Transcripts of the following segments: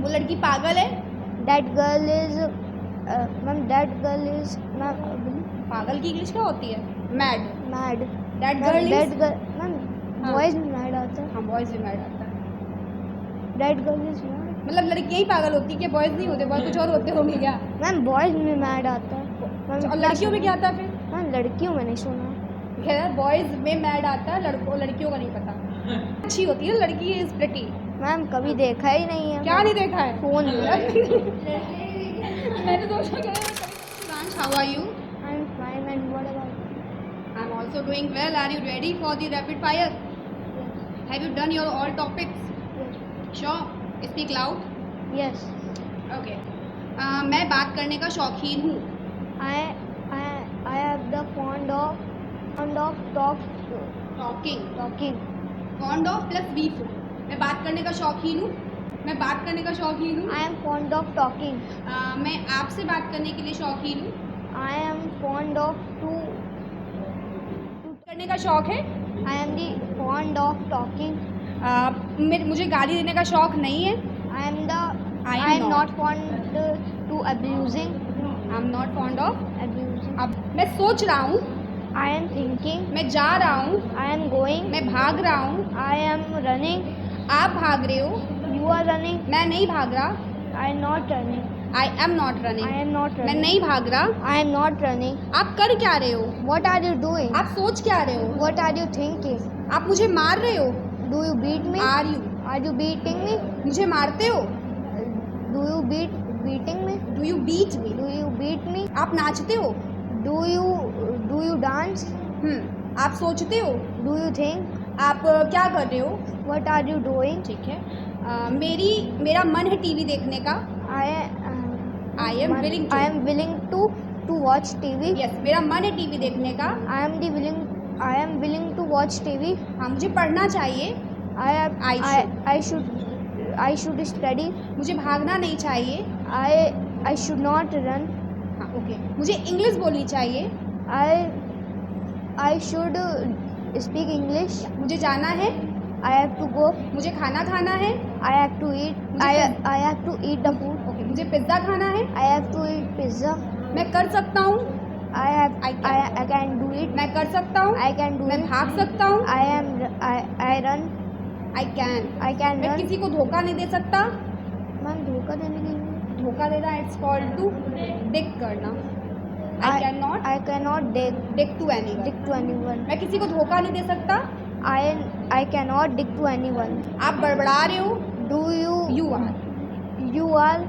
वो लड़की पागल है। That girl is ma'am, that girl is पागल की इंग्लिश क्या होती है? Mad. mad. That Ma'am, girl that is. girl ma'am, हाँ। boys में mad आता है. हाँ, बॉयज में मैड आता है। That girl is mad. मतलब लड़कियाँ ही पागल होती है क्या? बॉयज नहीं होते? बॉयज कुछ और होते होंगे क्या? मैम boys में mad आता है. Ma'am, और लड़कियों में क्या आता है फिर? मैम लड़कियों में नहीं सुना. बॉयज में मैड आता है, लड़कियों का नहीं पता। अच्छी होती है लड़की, इज प्रिटी। मैम कभी देखा ही नहीं है. क्या नहीं देखा है? फोन में. मैंने सोचा क्या Shivansh, how are you? I'm fine and what about you? I'm also doing well. Are you ready for the rapid fire? Have you done your all topics? Sure. Speak loud. Yes. Okay. मैं बात करने का शौकीन हूँ। I have the fond of Talking. talking. Fond of plus be full. मैं बात करने का शौकीन हूँ। मैं बात करने का शौकीन हूँ। I am fond of talking. मैं आपसे बात करने के लिए शौकीन हूँ। I am fond of to करने का शौक है। I am the fond of talking. मुझे गाली देने का शौक नहीं है। I am I am not fond to abusing. I'm not fond of Abusing. अब मैं सोच रहा हूँ। I am thinking. मैं जा रहा हूँ। I am going. मैं भाग रहा हूँ। I am running. आप भाग रहे हो। You are running. मैं नहीं भाग रहा। I am not running. I am not running. I am not मैं running. नहीं भाग रहा। I am not running. आप कर क्या रहे हो? What are you doing? आप सोच क्या रहे हो? What are you thinking? आप मुझे मार रहे हो। Do you beat me? Are you? Are you beating me? मुझे मारते हो। Do you beating me? Do you beat me? Do you beat me? आप नाचते हो। Do you dance? आप सोचते हो। Do you think? आप क्या कर रहे हो? What are you doing? ठीक है। मेरा मन है टीवी देखने का। I am willing to. I am willing to watch TV. Yes, मेरा मन है टीवी देखने का। I am willing to watch TV. हाँ, मुझे पढ़ना चाहिए। I should study. मुझे भागना नहीं चाहिए। I should not run. हाँ, ओके। मुझे इंग्लिश बोलनी चाहिए। I should speak English. मुझे जाना है। I have to go. मुझे खाना खाना है। I have to eat. I have to eat the food. Okay, मुझे पिज्ज़ा खाना है। I have to eat pizza. मैं कर सकता हूँ। I can do it. मैं कर सकता हूँ। I can do मैं it. भाग सकता हूँ। I run. I can. मैं run. किसी को धोखा नहीं दे सकता। मैम धोखा देने के लिए धोखा देना इट्स कॉल्ड टू डिक करना। I cannot dick to anyone. dick to anyone. मैं किसी को धोखा नहीं दे सकता। I cannot dick to anyone. आप बड़बड़ा रहे हो। Do you You are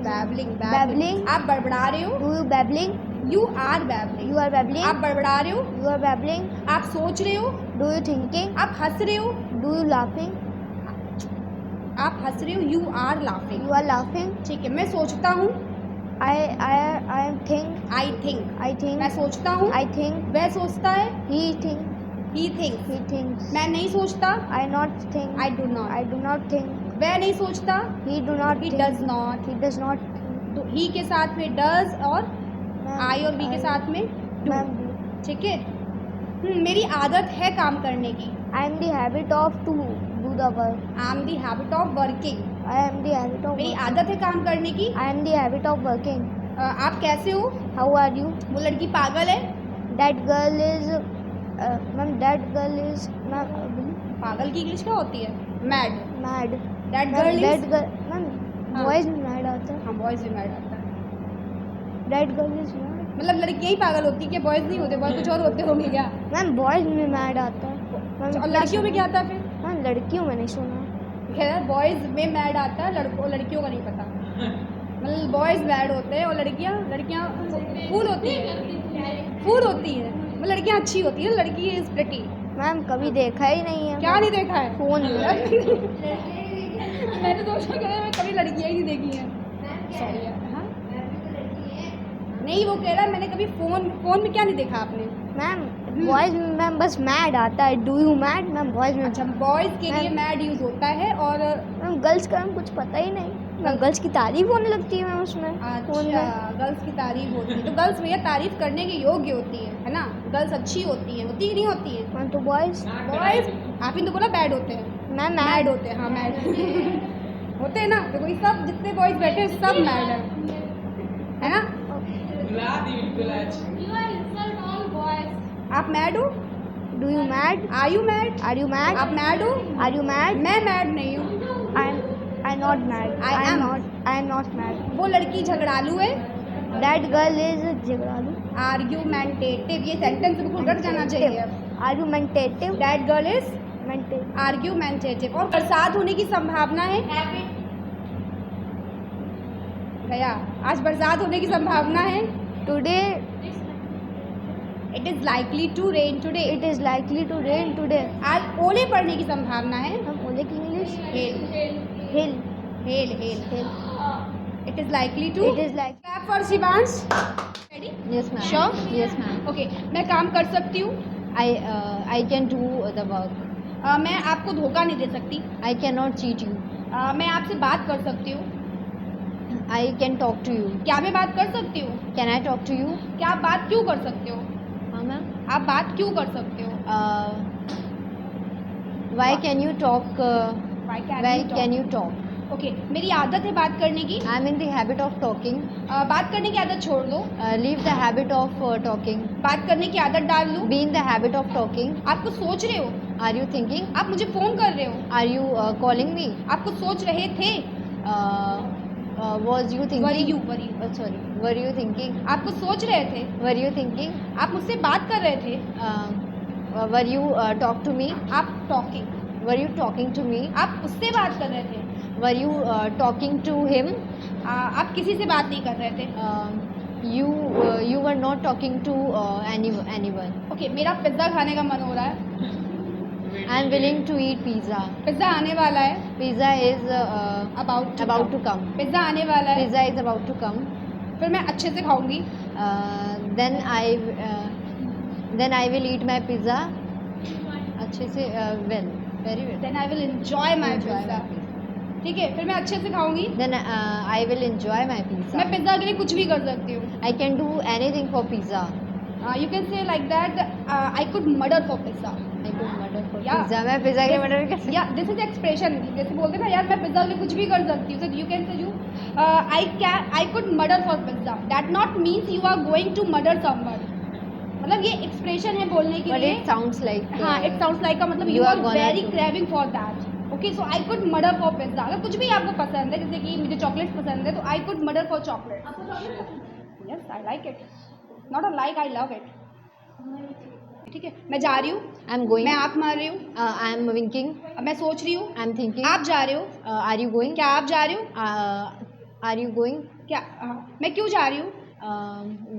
babbling. आप बड़बड़ा रहे हो। Do you babbling? You are babbling. You are babbling. आप बड़बड़ा रहे हो। You are babbling. आप सोच रहे हो। Do you thinking? आप हंस रहे हो। Do you laughing? आप हंस रहे हो। You are laughing. You are laughing. ठीक है। मैं सोचता हूँ। I think. I think. मैं I सोचता हूँ। think. वह सोचता है। He thinks. He thinks. He thinks. मैं नहीं सोचता। I not think. I do not. I do not think. वह नहीं सोचता। He do not He think. does not. He does not. तो he के साथ में does और I और we के साथ में do। Ma'am, ठीक है। मेरी आदत है काम करने की। I am the habit of to do the work. I am the habit of working. I am the habit of. मेरी आदत है काम करने की। I am the habit of working. आप कैसे हो? How are you? वो लड़की पागल है। That girl is ma'am. That girl is पागल की इंग्लिश क्या होती है? Mad. mad. That girl is। That girl. Ma'am, हाँ। boys में mad आता है. हाँ, बॉयज में मैड आता है। That girl is mad. मतलब लड़कियाँ ही पागल होती है क्या? बॉयज नहीं होते? बॉयज कुछ और होते होंगे क्या? मैम boys में mad आता है. और लड़कियों में क्या आता है फिर? मैम लड़कियों में नहीं सुना. बॉयज में मैड आता है, लड़कियों का नहीं पता। मतलब बॉयज मैड होते हैं और लड़कियाँ फूल होती हैं। मतलब लड़कियाँ अच्छी होती हैं। लड़की इज प्रिटी। मैम कभी देखा ही नहीं है. क्या नहीं देखा है? फोन में. मैंने सोचा कि मैं कभी लड़कियाँ ही नहीं देखी हैं। सॉरी यार। हाँ, नहीं, वो कह रहा है मैंने कभी फोन में क्या नहीं देखा आपने? मैम बॉयज में मैम बस मैड आता है. Do you mad? Ma'am boys में. अच्छा, बॉयज के लिए मैड यूज होता है और मैम गर्ल्स का मैम कुछ पता ही नहीं. मैम गर्ल्स की तारीफ होने लगती है मैम उसमें. अच्छा, गर्ल्स की तारीफ होती है तो गर्ल्स भैया तारीफ करने के योग्य होती है ना? गर्ल्स अच्छी होती है कि नहीं होती है? मैम तो बॉयज आप ही तो बोला बैड होते हैं। मैम मैड होते हैं। हाँ, मैड होते हैं ना, देखो ये सब जितने बॉयज बैठे हैं सब मैड है ना? आप मैड हो? Do you mad? Are you mad? Are you mad? आप मैड हो? Are you mad? मैं मैड नहीं हूँ। I not mad. I am. I am not mad. वो लड़की झगड़ालू है। दैट गर्ल इज झगड़ालू। आर्ग्यूमेंटेटिव, ये सेंटेंस बिल्कुल रट जाना चाहिए। Argumentative. That girl is argumentative. Argumentative. और बरसात होने की संभावना है। भैया आज बरसात होने की संभावना है। Today it is likely to rain today. It is likely to rain today. आज ओले पड़ने की संभावना है। हम ओले की English hail hill. Hail hail hill. It is likely to. It is like. Clap for Shivansh. Ready? Yes ma'am. Sure? Yes ma'am. Okay, मैं काम कर सकती हूँ। I can do the work. मैं आपको धोखा नहीं दे सकती। I can not cheat you. मैं आपसे बात कर सकती हूँ। I can talk to you. क्या मैं बात कर सकती हूँ? Can I talk to you? क्या आप बात क्यों कर सकते हो? हाँ मैम। आप बात क्यों कर सकते हो? Why can you talk? Why why can you talk? Okay, मेरी आदत है बात करने की। I am in the habit of talking. बात करने की आदत छोड़ दो। Leave the habit of talking. बात करने की आदत डाल लो। Be in the habit of talking. आपको सोच रहे हो? Are you thinking? आप मुझे फोन कर रहे हो? Are you calling me? आपको सोच रहे थे? Was you thinking? Were you sorry, were you thinking? आपको सोच रहे थे? Were you thinking? आप मुझसे बात कर रहे थे? Were you talk to me? आप talking. Were you talking to me? आप उससे बात कर रहे थे? Were you talking to him? आप किसी से बात नहीं कर रहे थे? You were not talking to anyone. Okay, मेरा पिज्ज़ा खाने का मन हो रहा है। I am willing to eat pizza. Pizza आने वाला है। Pizza is about to come. Pizza आने वाला है। Pizza is about to come. फिर मैं अच्छे से खाऊंगी। Then I will eat my pizza. अच्छे से well, very well. Then I will enjoy my Enjoy pizza। my pizza. ठीक है, फिर मैं अच्छे से खाऊंगी। Then I will enjoy my pizza. मैं पिज्ज़ा के लिए कुछ भी कर सकती हूँ। I can do anything for pizza. You can say like that, I could murder for pizza। I could murder for Yeah. pizza. मैं पिज़्ज़ा के लिए murder कर सकती या दिस इज एक्सप्रेशन। जैसे बोलते हैं ना यार, मैं पिज्ज़ा के लिए कुछ भी कर सकती हूँ। You can say you I could murder for pizza. That not means you are going to murder someone. मतलब ये एक्सप्रेशन है बोलने के But लिए। it sounds like हाँ, इट साउंड्स लाइक का मतलब you you are are gonna very do- craving for that. Okay, so I could murder for pizza. अगर कुछ भी आपको पसंद है, जैसे कि मुझे चॉकलेट पसंद है, तो आई could murder for chocolate. Yes, I like it. Not a like, I love it. ठीक है, मैं जा रही हूँ। I am going. मैं आँख मार रही हूँ। I am winking. मैं सोच रही हूँ। I am thinking. आप जा रहे हो? Are you going? क्या आप जा रहे हो? Are you going? क्या मैं क्यों जा रही हूँ?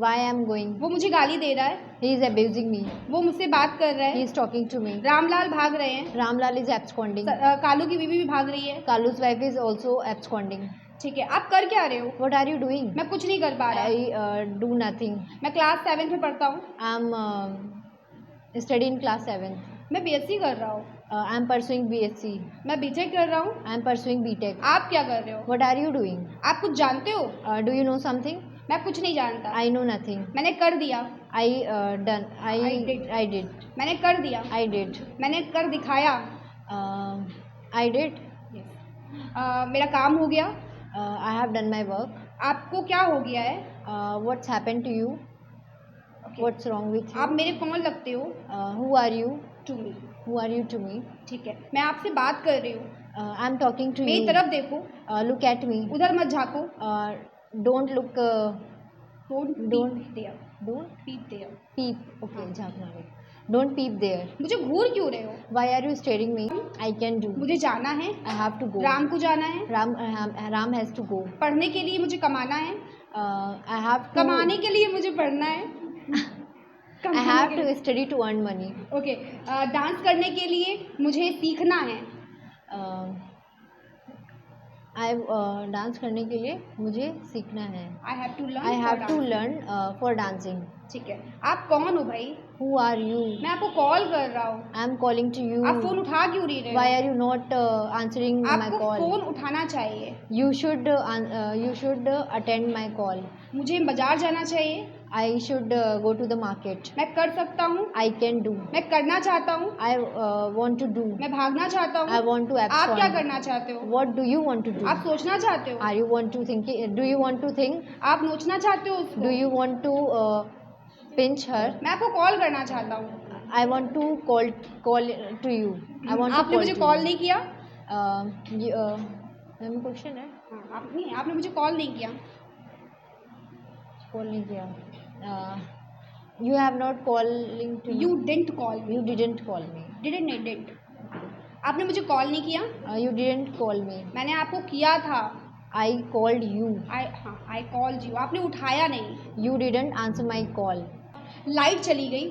Why I am going? वो मुझे गाली दे रहा है। He is abusing me. वो मुझसे बात कर रहा He है। is talking to me. Ramlal भाग रहे हैं। Ramlal is absconding. कालू की बीवी भी भाग रही है। Kalu's wife is also absconding. ठीक है, आप कर क्या रहे हो? What are you doing? मैं कुछ नहीं कर पा रहा। I do nothing. मैं क्लास 7 में पढ़ता हूँ। I am study in class 7. मैं बीएससी कर रहा हूँ। I am pursuing BSc. मैं बीटेक कर रहा हूँ। I am pursuing BTech. आप क्या कर रहे हो? What are you doing? आप कुछ जानते हो? Do you know something? मैं कुछ नहीं जानता। I know nothing. मैंने कर दिया। I done. I did. I did. मैंने कर दिया। I did. मैंने कर दिखाया। I did. मेरा काम हो गया। I have done my work. आपको क्या हो गया है? What's happened to you? What's wrong with you? आप मेरे कौन लगते हो? Who are you? To me. Who are you to me? ठीक है, मैं आपसे बात कर रही हूँ। I'm talking to मेरी you. तरफ देखो। Look at me. उधर मत झाँको। Don't look. Don't Don't- peep there। Don't Peep there। peep. Okay, झाँकना नहीं. Don't peep there. मुझे घूर क्यों रहे हो? Why are you staring me? I can do. मुझे जाना है। I have to go. Ram को जाना है। Ram has to go. पढ़ने के लिए मुझे कमाना है। I have to. कमाने के लिए मुझे पढ़ना है। I have to study to earn money. Okay, dance करने के लिए मुझे सीखना है। डांस करने के लिए मुझे सीखना है. I have to learn. I have to learn for dancing. ठीक है, आप कौन हो भाई? Who are you? मैं आपको कॉल कर रहा हूँ, I am calling to you. आप फोन उठा क्यों नहीं रहे Why हो? are you not answering my आपको call? फोन उठाना चाहिए। You should attend my call. मुझे बाजार जाना चाहिए, I should go to the market. मैं कर सकता हूँ, I can do. मैं करना चाहता हूँ, I want to do. मैं भागना चाहता I हूँ। want to आप क्या abscond. करना चाहते हो? What do you want to do? आप सोचना चाहते हो? Are you want to think? Do you want to think? आप नोचना चाहते हो उसको? Do you want to pinch her? मैं आपको कॉल करना चाहता हूँ। I want to call to you. I want to आपने call मुझे to कॉल you. नहीं किया? मैम क्वेश्चन है, आपने मुझे कॉल नहीं किया। कॉल नहीं किया. You have not calling to me. You didn't call me. You didn't call me. Didn't. आपने मुझे कॉल नहीं किया? You didn't call me. मैंने आपको किया था। I called you. I called you. आपने उठाया नहीं। You didn't answer my call. Light चली गई।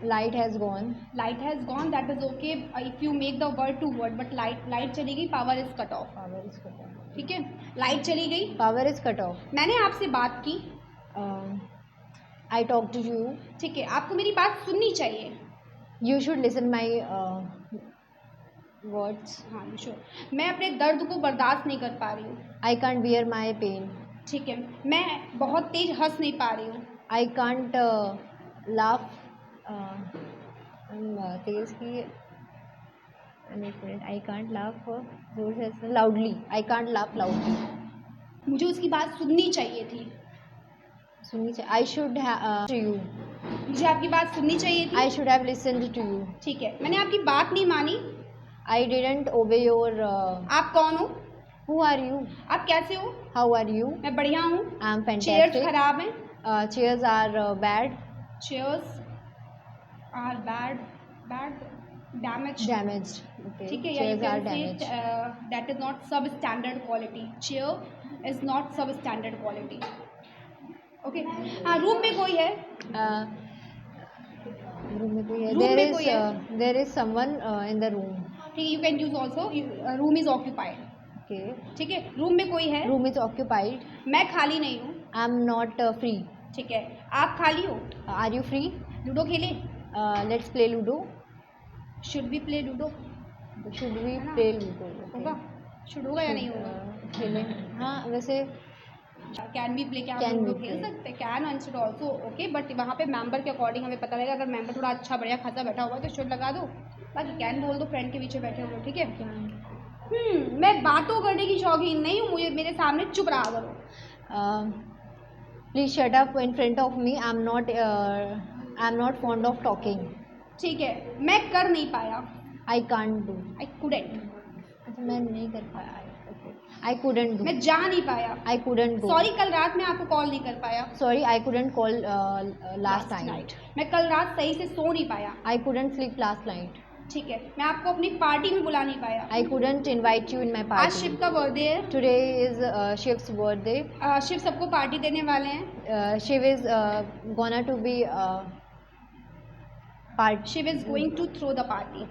Light has gone. Light has gone. That is okay if you make the word to word. But light चली गई. Power is cut off. Power is cut off. ठीक है, light चली गई। Power is cut off. मैंने आपसे बात की। I talked to you. ठीक है, आपको मेरी बात सुननी चाहिए। You should listen my words. हाँ, sure. मैं अपने दर्द को बर्दाश्त नहीं कर पा रही हूँ। I can't bear my pain. ठीक है, मैं बहुत तेज हंस नहीं पा रही हूँ। I can't laugh. तेज की I can't laugh जोर से loudly. I can't laugh loudly. मुझे उसकी बात सुननी चाहिए थी। सुननी चाहिए. I should have to you. मुझे आपकी बात सुननी चाहिए थी। I should have listened to you. ठीक है, मैंने आपकी बात नहीं मानी। I didn't obey your. आप कौन हो? Who are you? आप कैसे हो? How are you? मैं बढ़िया हूँ। I'm chairs fantastic. खराब हैं। Chairs are bad. Chairs are bad damage. Damaged. Okay. ठीक है, Chairs are damaged. That is not sub standard quality. Chair is not sub standard quality. Okay, हाँ, room में कोई है? रूम में कोई है. Room में कोई है? There is someone in the room. ठीक है, you can use also. Room is occupied. Okay. ठीक है, रूम में कोई है? Room is occupied. मैं खाली नहीं हूँ। I'm not free. ठीक है, आप खाली हो? Are you free? लूडो खेले? Let's play Ludo. Should we play Ludo? Should we है ना? play Ludo? होगा? शुड होगा या नहीं होगा? खेलें. हाँ वैसे कैन वी प्ले? क्या Can हम we लोग खेल play? सकते हैं? Can and should also okay, but वहाँ पे मेंबर के अकॉर्डिंग हमें पता लगेगा। अगर मेंबर थोड़ा अच्छा बढ़िया खासा बैठा हुआ है तो शुड लगा दो, बाकी कैन बोल दो फ्रेंड के पीछे बैठे हुए। ठीक है, मैं बातों करने की शौकीन नहीं हूँ, मुझे मेरे सामने चुप रहा करो। Please shut up in front of me. I'm not fond of talking. ठीक है, मैं कर नहीं पाया। I can't do. I couldn't. अच्छा मैं नहीं कर पाया. Okay. I couldn't do. मैं जा नहीं पाया। I couldn't go. सॉरी, कल रात में आपको कॉल नहीं कर पाया। Sorry, I couldn't call last night. Night मैं कल रात सही से सो नहीं पाया। I couldn't sleep last night. ठीक है, मैं आपको अपनी पार्टी में बुला नहीं पाया। I couldn't invite you in my आज party. शिव का बर्थडे है। Today is Shiv's birthday. Shiv सबको पार्टी देने वाले हैं। Shiv is gonna to be part. Shiv is going to throw the party.